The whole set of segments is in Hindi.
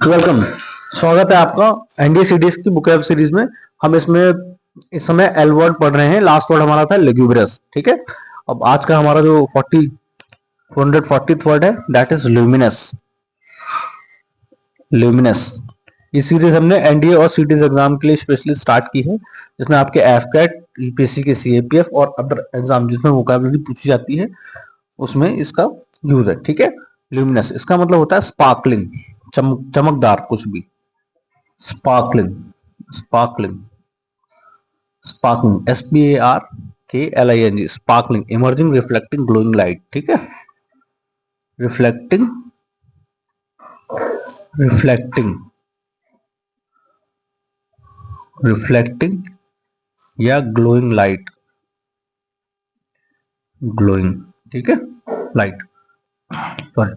वेलकम। स्वागत है आपका एनडीए सीडीएस की बुक सीरीज में। हम इसमें इस समय एल वर्ड पढ़ रहे हैं। लास्ट वर्ड हमारा था लेग्यूब्रस। ठीक है, अब आज का हमारा जो 440th वर्ड है दैट इज ल्यूमिनस। ल्यूमिनस ये सीरीज हमने एनडीए और सीडीएस एग्जाम के लिए स्पेशली स्टार्ट की है, जिसमें आपके एफकैट, यूपीएससी के सीएपीएफ और अदर एग्जाम जिसमें वोकैबुलरी पूछी जाती है उसमें इसका यूज है। ठीक है, ल्यूमिनस इसका मतलब होता है स्पार्कलिंग, चमकदार कुछ भी। Sparkling, sparkling, sparkling, SPARKLING, sparkling, emerging, reflecting, glowing light. ठीक है, रिफ्लेक्टिंग, रिफ्लेक्टिंग, रिफ्लेक्टिंग या ग्लोइंग लाइट, ग्लोइंग। ठीक है, लाइट, सॉरी।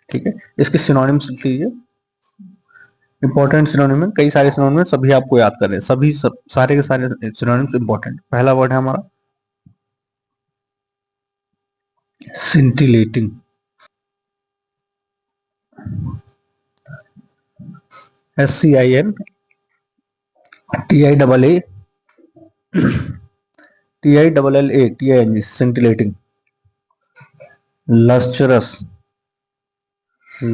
ठीक है, इसके सिनोनिम्स लिख लीजिए। इंपॉर्टेंट सिनोनिम है, कई सारे सिनोनिम सभी आपको याद कर रहे हैं, सारे के सारे सिनोनिम्स इंपॉर्टेंट। पहला वर्ड है हमारा scintillating, SCINTIAAA TILLATING, scintillating. Lustrous,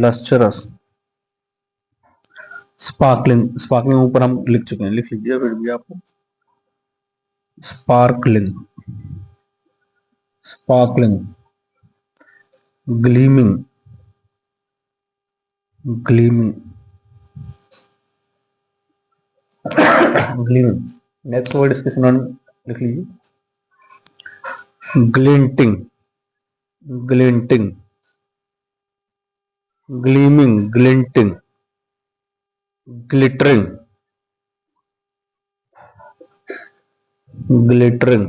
lustrous, sparkling, sparkling ऊपर हम लिख चुके हैं, लिख लीजिए फिर भी आपको। sparkling, sparkling, gleaming, gleaming, gleaming। Next word इसके सिनोनिम लिख लीजिए। glinting, glinting, gleaming, glinting, glittering, glittering,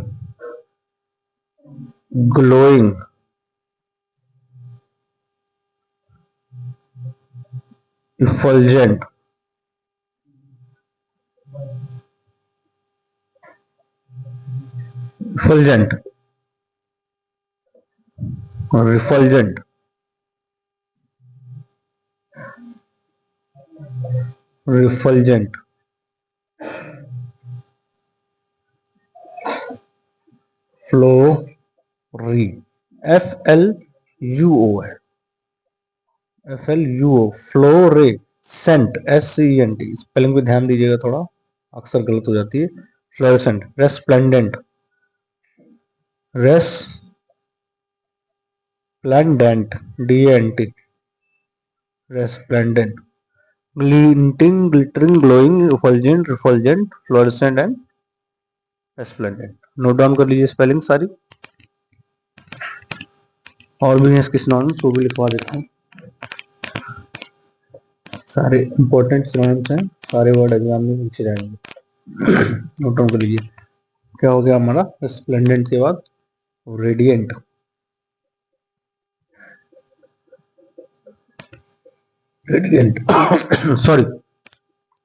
glowing, effulgent, effulgent, refulgent, refulgent, flori, FLUO है, FLUO, flore, scent, SCENT। Spelling पे ध्यान दीजिएगा, थोड़ा अक्सर गलत हो जाती है। Fluorescent, resplendent, resplendent, DENT, resplendent, glinting, glittering, glowing, refulgent, refulgent, fluorescent and resplendent. Note down कर लीजिए स्पेलिंग सारी। और भी है इसके सिनोनिम्स, वो भी लिखवा देता हूँ। सारे इंपॉर्टेंट सिनोनिम्स हैं, सारे वर्ड एग्जाम में पूछे जाएंगे। नोट डाउन कर लीजिए। क्या हो गया हमारा स्प्लेंडेंट के बाद radiant, radiant, sorry,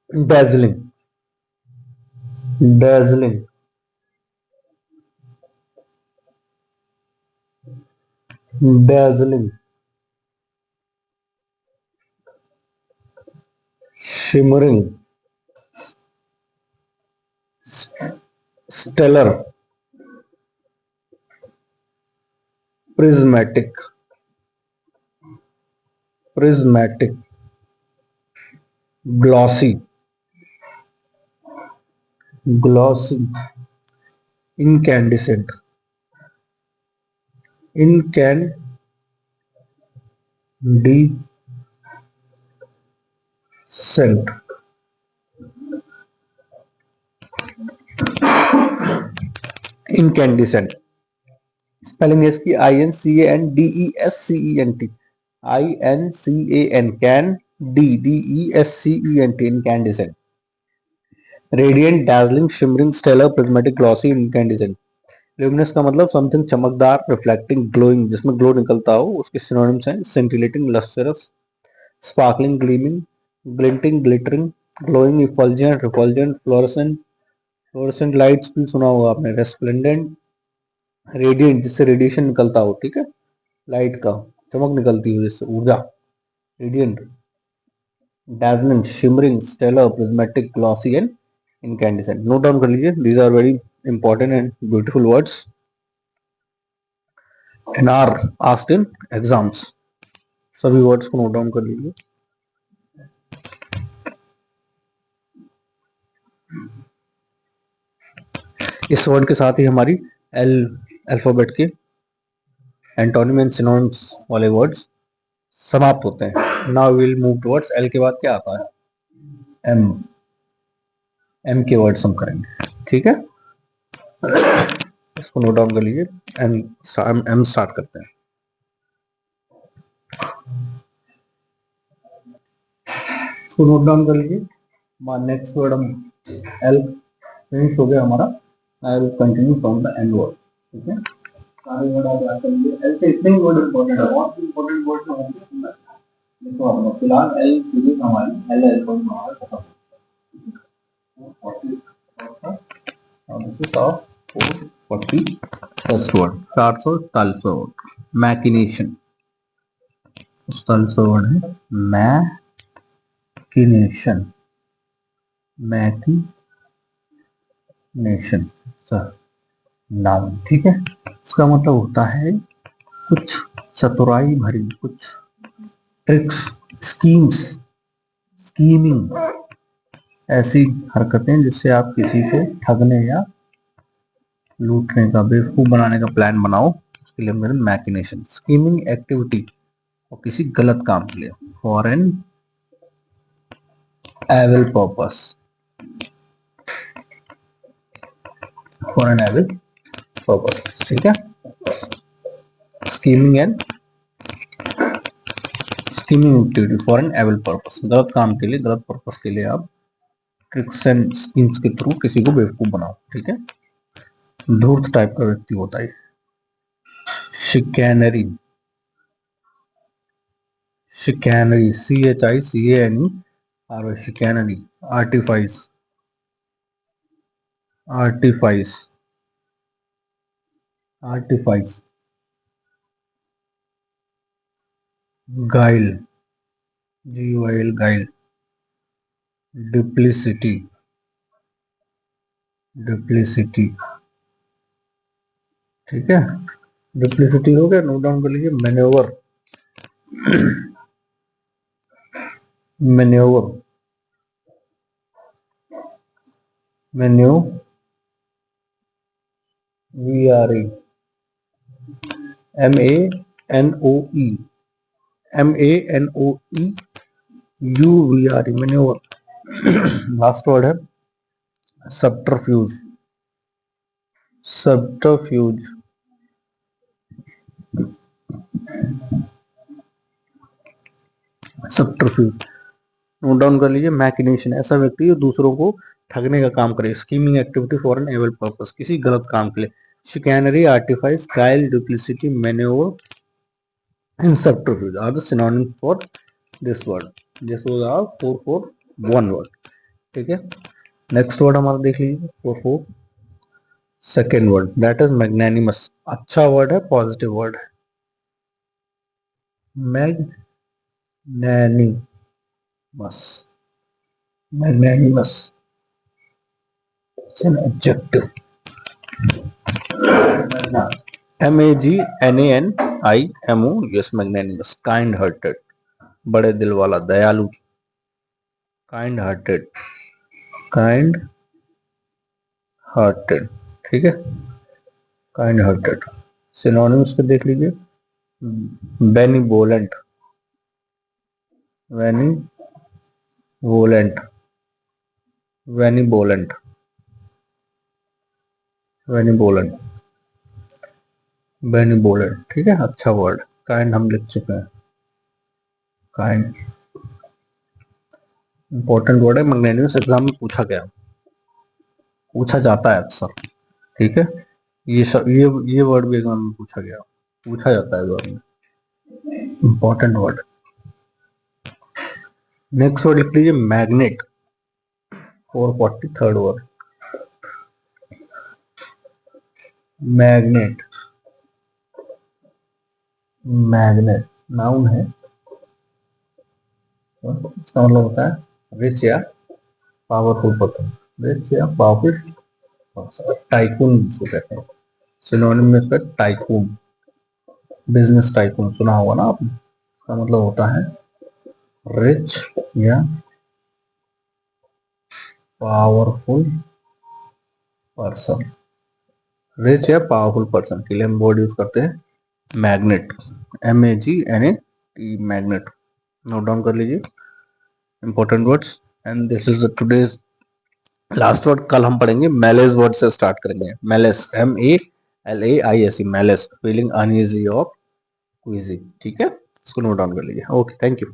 dazzling, dazzling, dazzling, shimmering, stellar, prismatic, prismatic, glossy, glossy, incandescent, incandescent, incandescent। Spelling है इसकी INCANDESCENT, INCAN, can, DESCENT, incandescent। Radiant, dazzling, shimmering, stellar, prismatic, glossy, incandescent। Luminous का मतलब समथिंग चमकदार, रिफ्लेक्टिंग, ग्लोइंग, जिसमें ग्लो निकलता हो। उसके सिनोनिम्स हैं scintillating, lustrous, sparkling, gleaming, glinting, glittering, glowing, effulgent, refulgent, fluorescent, fluorescent lights भी सुना होगा आपने, रेस्प्लेंडेंट, रेडिएंट जिससे रेडिएशन निकलता हो। ठीक है, लाइट का चमक निकलती हो जिससे ऊर्जा, radiant. dazzling, shimmering, stellar, prismatic, glossy and incandescent. Note down कर लीजिए. These are very important and beautiful words and are asked in exams. सभी वर्ड्स को नोट डाउन कर लीजिए. इस वर्ड के साथ ही हमारी एल अल्फाबेट के एंटोनिम एंड सिनोनिम्स वाले वर्ड्स समाप्त होते हैं. Now will move towards L के बाद क्या आता है? एम. एम के वर्ड्स हम करेंगे. ठीक है, इसको नोट डाउन कर लीजिए. एम स्टार्ट करते हैं. इसको नोट डाउन कर लीजिए. नेक्स्ट वर्ड हम एल फिनिश हो गया हमारा. I will continue from the end word. ठीक है, सारे वर्ड आप याद कर लीजिए. एल से इतने ही वर्ड इंपॉर्टेंट है. बहुत इंपॉर्टेंट वर्ड जो होंगे देखो आप फिलहाल एल सीरीज हमारी एल एल को हमारा खत्म. First word 440 word. Machination. 40 word है मैकिनेशन. मैकिनेशन sir noun. ठीक है, इसका मतलब होता है कुछ चतुराई भरी, कुछ ट्रिक्स, स्कीम्स, स्कीमिंग, ऐसी हरकतें जिससे आप किसी को ठगने या लूटने का, बेवकूफ बनाने का प्लान बनाओ. उसके लिए मेरे मैकिनेशन. स्कीमिंग एक्टिविटी और किसी गलत काम के लिए. For an evil purpose. For an evil purpose. ठीक है, scheming and scheming activity for an evil purpose. गलत काम के लिए, गलत पर्पस के लिए आप ट्रिक्स एंड स्कीम्स के थ्रू किसी को बेवकूफ बनाओ. ठीक है, धूर्त टाइप का व्यक्ति होता है. शिकैनरी. शिकैनरी CHICANER. शिकैनरी. आर्टिफाइस. आर्टिफाइस. आर्टिफाइस. गाइल. GUIL गाइल. डिप्लिसिटी. डिप्लिसिटी. ठीक है, डिप्लिसिटी हो गया. नोट डाउन कर लीजिए. मैन्योवर. मैन्योवर. MANOVRE. MANOUVRE. मैन्योवर. लास्ट वर्ड है सब्टरफ्यूज. सब्टरफ्यूज. सब्टरफ्यूज नोट डाउन कर लीजिए. मैकिनेशन. ऐसा व्यक्ति जो दूसरों को ठगने का काम करे. Scheming activity for an evil purpose. किसी गलत काम के लिए. Chicanery, artifice, guile, duplicity, manoeuvre and subterfuge are the synonyms for this word. This was our 441 word. ठीक है, नेक्स्ट वर्ड हमारा देख लीजिए. 44 second word that is magnanimous. अच्छा वर्ड है, पॉजिटिव वर्ड है. Magnanimous. Magnanimous it's an adjective. MAGNANIMOUS. Magnanimous. Kind hearted. बड़े दिल वाला, दयालु. Kind hearted. Kind hearted. ठीक है, काइंड हार्टेड. सिनोनिम्स पे देख लीजिए. Benevolent. Benevolent. Benevolent. Benevolent. Benevolent. ठीक है, अच्छा वर्ड. काइंड हम लिख चुके हैं. काइंड इंपॉर्टेंट वर्ड है. मैग्नेनिमस एग्जाम में पूछा गया, पूछा जाता है अक्सर. ठीक है, ये वर्ड भी एग्जाम में पूछा गया, पूछा जाता है एग्जाम में. Important word. नेक्स्ट वर्ड लिख लीजिए. Magnet. 443rd word. Magnet. Magnet noun है. तो इसका मतलब होता है रिच या पावरफुल पर्सन, रिच या पावरफुल पर्सन। टाइकून जिसको कहते हैं, सिनोनिम में इसका टाइकून, बिजनेस टाइकून सुना होगा ना आपने। इसका मतलब होता है रिच या पावरफुल पर्सन। रिच या पावरफुल पर्सन के लिए हम वर्ड यूज करते हैं magnet, MAGNET, magnet. Note down कर लीजिए important words. And this is the today's last word. कल हम पढ़ेंगे मैलेस वर्ड से स्टार्ट करेंगे। Malice, MALAISE, malice, feeling uneasy और क्विजी। ठीक है, इसको नोट डाउन कर लीजिए। Okay, thank you.